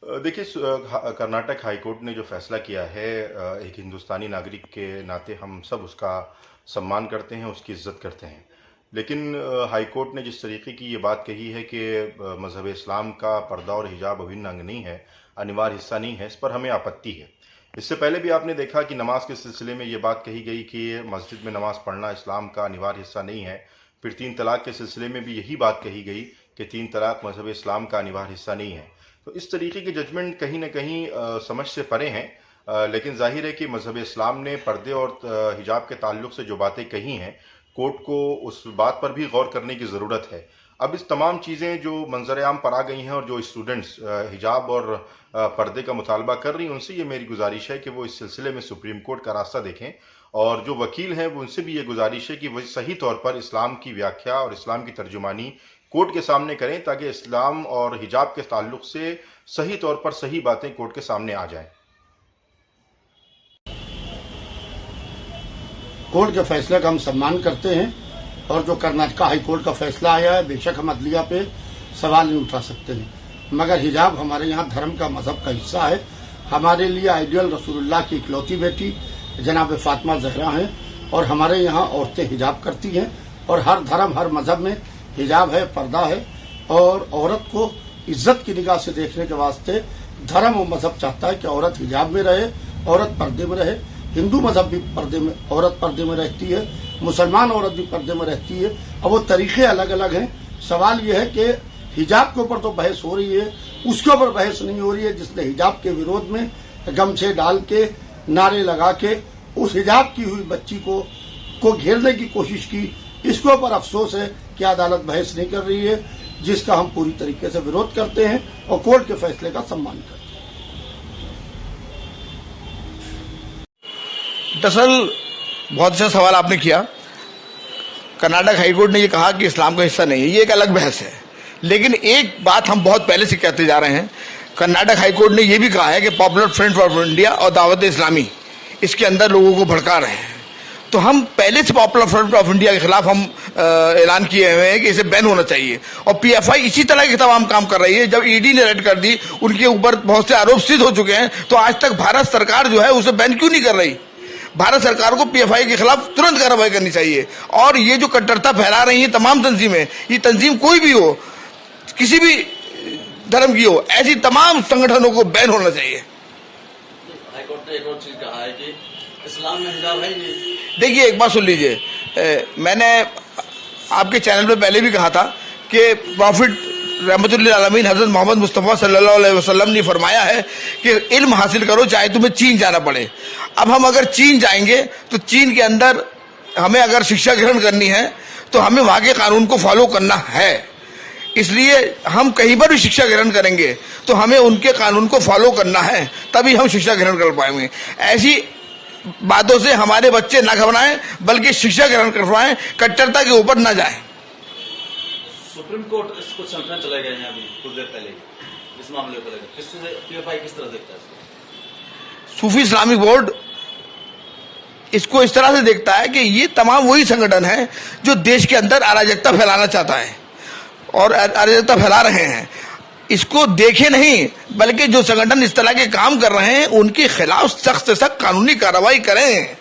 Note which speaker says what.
Speaker 1: देखिए, Karnataka high court ने जो फैसला किया है, एक हिंदुस्तानी नागरिक के नाते हम सब उसका सम्मान करते हैं, उसकी इज्जत करते हैं। लेकिन हाई कोर्ट ने जिस तरीके की ये बात कही है कि मज़हब इस्लाम का पर्दा और हिजाब अभिन्न अंग नहीं है, अनिवार्य हिस्सा नहीं है, इस पर हमें आपत्ति है। इससे पहले भी आपने देखा कि नमाज के सिलसिले में ये बात कही गई कि मस्जिद में नमाज पढ़ना इस्लाम का अनिवार्य हिस्सा नहीं है। फिर 3 तलाक के सिलसिले में भी यही बात कही गई कि 3 तलाक मज़हब इस्लाम का अनिवार्य हिस्सा नहीं है। तो इस तरीके के जजमेंट कहीं ना कहीं समझ से परे हैं। लेकिन जाहिर है कि मज़हब इस्लाम ने पर्दे और हिजाब के ताल्लुक़ से जो बातें कही हैं, कोर्ट को उस बात पर भी गौर करने की ज़रूरत है। अब इस तमाम चीज़ें जो मंजर आम पर आ गई हैं और जो स्टूडेंट्स हिजाब और पर्दे का मुतालबा कर रही हैं, उनसे ये मेरी गुजारिश है कि वो इस सिलसिले में सुप्रीम कोर्ट का रास्ता देखें। और जो वकील हैं, वो उनसे भी ये गुजारिश है कि वह सही तौर पर इस्लाम की व्याख्या और इस्लाम की तर्जुमानी कोर्ट के सामने करें, ताकि इस्लाम और हिजाब के ताल्लुक़ से सही तौर पर सही बातें कोर्ट के सामने आ जाएं।
Speaker 2: कोर्ट के फैसले का हम सम्मान करते हैं, और जो कर्नाटक हाई कोर्ट का फैसला आया है, बेशक हम अदलिया पे सवाल नहीं उठा सकते हैं, मगर हिजाब हमारे यहाँ धर्म का, मजहब का हिस्सा है। हमारे लिए आइडियल रसूलुल्लाह की इकलौती बेटी जनाब फातिमा ज़हरा हैं, और हमारे यहाँ औरतें हिजाब करती हैं, और हर धर्म, हर मजहब में हिजाब है, पर्दा है, और औरत को इज्जत की निगाह से देखने के वास्ते धर्म और मजहब चाहता है कि औरत हिजाब में रहे, औरत पर्दे में रहे। हिंदू मजहब भी पर्दे में, औरत पर्दे में रहती है, मुसलमान औरत भी पर्दे में रहती है। अब वो तरीके अलग अलग हैं। सवाल ये है कि हिजाब के ऊपर तो बहस हो रही है, उसके ऊपर बहस नहीं हो रही है जिसने हिजाब के विरोध में गमछे डाल के, नारे लगा के उस हिजाब की हुई बच्ची को घेरने की कोशिश की। इसके ऊपर अफसोस है कि अदालत बहस नहीं कर रही है, जिसका हम पूरी तरीके से विरोध करते हैं और कोर्ट के फैसले का सम्मान करते हैं।
Speaker 3: दरअसल बहुत अच्छा सवाल आपने किया। कर्नाटक हाईकोर्ट ने ये कहा कि इस्लाम का हिस्सा नहीं है, ये एक अलग बहस है। लेकिन एक बात हम बहुत पहले से कहते जा रहे हैं, कर्नाटक हाईकोर्ट ने ये भी कहा है कि पॉपुलर फ्रंट फॉर इंडिया और दावत इस्लामी इसके अंदर लोगों को भड़का रहे हैं। तो हम पहले से पॉपुलर फ्रंट ऑफ इंडिया के खिलाफ हम ऐलान किए हुए हैं कि इसे बैन होना चाहिए, और पीएफआई इसी तरह के तमाम काम कर रही है। जब ईडी ने रेड कर दी, उनके ऊपर बहुत से आरोप सिद्ध हो चुके हैं, तो आज तक भारत सरकार जो है उसे बैन क्यों नहीं कर रही? भारत सरकार को पीएफआई के खिलाफ तुरंत कार्रवाई करनी चाहिए। और ये जो कट्टरता फैला रही है तमाम तंजीमें, ये तंजीम कोई भी हो, किसी भी धर्म की हो, ऐसी तमाम संगठनों को बैन होना चाहिए।
Speaker 4: हाईकोर्ट ने एक और चीज कहा है कि इस्लाम में हिजाब है ही नहीं।
Speaker 3: देखिए, एक बात सुन लीजिए, मैंने आपके चैनल पे पहले भी कहा था कि प्रॉफिट रहमतुल्लिल आलमीन हजरत मोहम्मद मुस्तफ़ा सल्लल्लाहु अलैहि वसल्लम ने फरमाया है कि इल्म हासिल करो चाहे तुम्हें चीन जाना पड़े। अब हम अगर चीन जाएंगे तो चीन के अंदर हमें अगर शिक्षा ग्रहण करनी है तो हमें वहाँ के कानून को फॉलो करना है। इसलिए हम कहीं पर भी शिक्षा ग्रहण करेंगे तो हमें उनके कानून को फॉलो करना है, तभी हम शिक्षा ग्रहण कर पाएंगे। ऐसी बातों से हमारे बच्चे ना घबराएं, बल्कि शिक्षा ग्रहण करवाएं, कट्टरता के ऊपर न जाएं।
Speaker 4: सुप्रीम कोर्ट इसको संकलन चले गए हैं अभी कुछ देर पहले इस मामले को लेकर, पीएफआई किस तरह देखता है इसको?
Speaker 3: सूफी इस्लामिक बोर्ड इसको इस तरह से देखता है कि ये तमाम वही संगठन है जो देश के अंदर अराजकता फैलाना चाहता है और अराजकता फैला रहे हैं। इसको देखे नहीं, बल्कि जो संगठन इस तरह के काम कर रहे हैं उनके खिलाफ सख्त से सख्त कानूनी कार्रवाई करें।